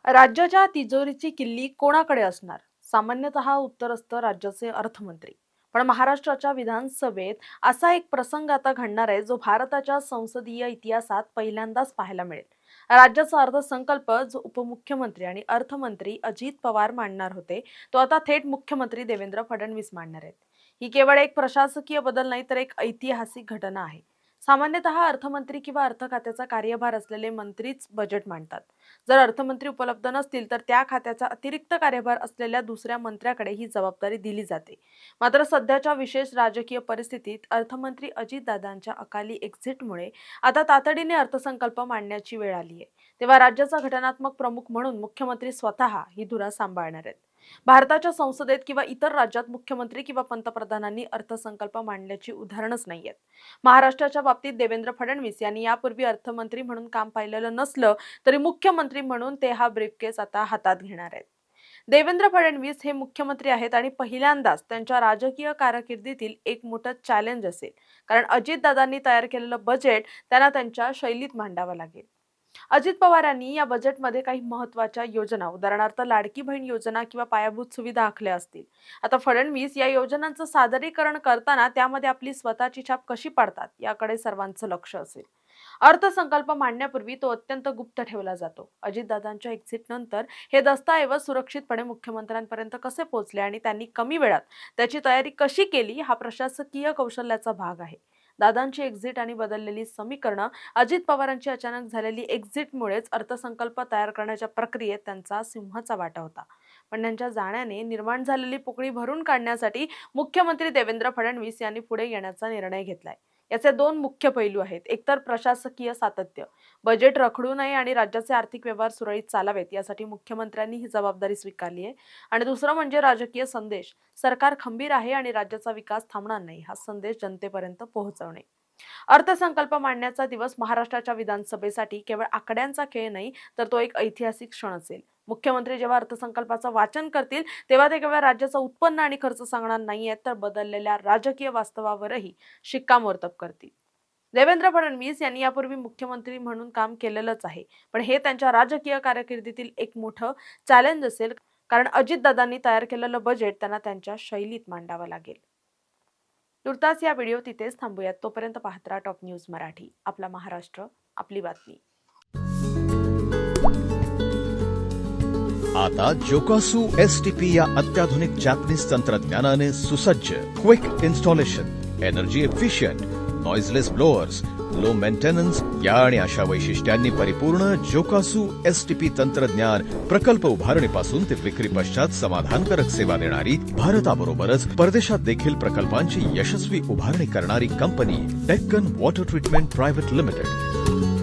राज्याच्या तिजोरीची किल्ली कोणाकडे असणार? सामान्यतः उत्तर असतं राज्याचे अर्थमंत्री. पण महाराष्ट्राच्या विधानसभेत असा एक प्रसंग आता घडणार आहे जो भारताच्या संसदीय इतिहासात पहिल्यांदाच पाहायला मिळेल. राज्याचा अर्थसंकल्प जो उपमुख्यमंत्री आणि अर्थमंत्री अजित पवार मांडणार होते, तो आता थेट मुख्यमंत्री देवेंद्र फडणवीस मांडणार आहेत. ही केवळ एक प्रशासकीय बदल नाही, तर एक ऐतिहासिक घटना आहे. सामान्यतः अर्थमंत्री किंवा अर्थ खात्याचा कार्यभार असलेले मंत्रीच बजेट मांडतात. जर अर्थमंत्री उपलब्ध नसतील तर त्या खात्याचा अतिरिक्त कार्यभार असलेल्या दुसऱ्या मंत्र्याकडे ही जबाबदारी दिली जाते. मात्र सध्याच्या विशेष राजकीय परिस्थितीत अर्थमंत्री अजितदादांच्या अकाली एक्झिटमुळे आता तातडीने अर्थसंकल्प मांडण्याची वेळ आली आहे. तेव्हा राज्याचा घटनात्मक प्रमुख म्हणून मुख्यमंत्री स्वतः ही धुरा सांभाळणार आहेत. भारताच्या संसदेत किंवा इतर राज्यात मुख्यमंत्री किंवा पंतप्रधानांनी अर्थसंकल्प मांडण्याची उदाहरणच नाहीयेत. महाराष्ट्राच्या बाबतीत देवेंद्र फडणवीस यांनी यापूर्वी अर्थमंत्री म्हणून काम पाहिलेलं नसलं तरी मुख्यमंत्री म्हणून ते हा ब्रीफकेस आता हातात घेणार आहेत. देवेंद्र फडणवीस हे मुख्यमंत्री आहेत आणि पहिल्यांदाच त्यांच्या राजकीय कारकिर्दीतील एक मोठं चॅलेंज असेल, कारण अजितदादांनी तयार केलेलं बजेट त्यांना त्यांच्या शैलीत मांडावं लागेल. अजित पवार यांनी या बजेटमध्ये काही महत्त्वाच्या योजना, उदाहरणार्थ लाडकी बहीण योजना किंवा पायाभूत सुविधा आखल्या असतील. आता फडणवीस या योजनांचं सादरीकरण करताना त्यामध्ये आपली स्वतःची छाप कशी पाडतात याकडे सर्वांचं लक्ष असेल. अर्थसंकल्प मांडण्यापूर्वी तो अत्यंत गुप्त ठेवला जातो. अजितदादांच्या एक्झिट नंतर हे दस्तऐवज सुरक्षितपणे मुख्यमंत्र्यांपर्यंत कसे पोहोचले आणि त्यांनी कमी वेळात त्याची तयारी कशी केली, हा प्रशासकीय कौशल्याचा भाग आहे. दादांची एक्झिट आणि बदललेली समीकरणं, अजित पवारांची अचानक झालेली एक्झिटमुळेच अर्थसंकल्प तयार करण्याच्या प्रक्रियेत त्यांचा सिंहाचा वाटा होता. पण त्यांच्या जाण्याने निर्माण झालेली पोकळी भरून काढण्यासाठी मुख्यमंत्री देवेंद्र फडणवीस यांनी पुढे येण्याचा निर्णय घेतलाय. याचे दोन मुख्य पैलू आहेत. एकतर प्रशासकीय सातत्य, बजेट रखडू नये आणि राज्याचे आर्थिक व्यवहार सुरळीत चालावेत यासाठी मुख्यमंत्र्यांनी ही जबाबदारी स्वीकारली आहे. आणि दुसरं म्हणजे राजकीय संदेश, सरकार खंबीर आहे आणि राज्याचा विकास थांबणार नाही, हा संदेश जनतेपर्यंत पोहोचवणे. अर्थसंकल्प मांडण्याचा दिवस महाराष्ट्राच्या विधानसभेसाठी केवळ आकड्यांचा खेळ नाही, तर तो एक ऐतिहासिक क्षण असेल. मुख्यमंत्री जेव्हा अर्थसंकल्पाचं वाचन करतील तेव्हा ते केवळ राज्याचं उत्पन्न आणि खर्च सांगणार नाहीयेत, तर बदललेल्या राजकीय वास्तवावरही शिक्कामोर्तब करतील. देवेंद्र फडणवीस यांनी यापूर्वी मुख्यमंत्री म्हणून काम केलेलंच आहे, पण हे त्यांच्या राजकीय कारकिर्दीतील एक मोठं चॅलेंज असेल, कारण अजितदादांनी तयार केलेलं बजेट त्यांना त्यांच्या शैलीत मांडावं लागेल. तुर्तास या व्हिडिओ तिथेच थांबूयात. तोपर्यंत पाहत राहा टॉप न्यूज मराठी. आपला महाराष्ट्र, आपली बातमी. आता जोकासु STP या अत्याधुनिक जॅपनीज तंत्रज्ञानाने सुसज्ज, quick installation, energy efficient, noiseless blowers, low maintenance या आणि अशा वैशिष्ट्यांनी परिपूर्ण जोकासु STP तंत्रज्ञान प्रकल्प उभारणीपासून ते विक्री पश्चात समाधानकारक सेवा देणारी, भारताबरोबरच परदेशात देखील प्रकल्पांची यशस्वी उभारणी करणारी company Deccan water treatment private limited.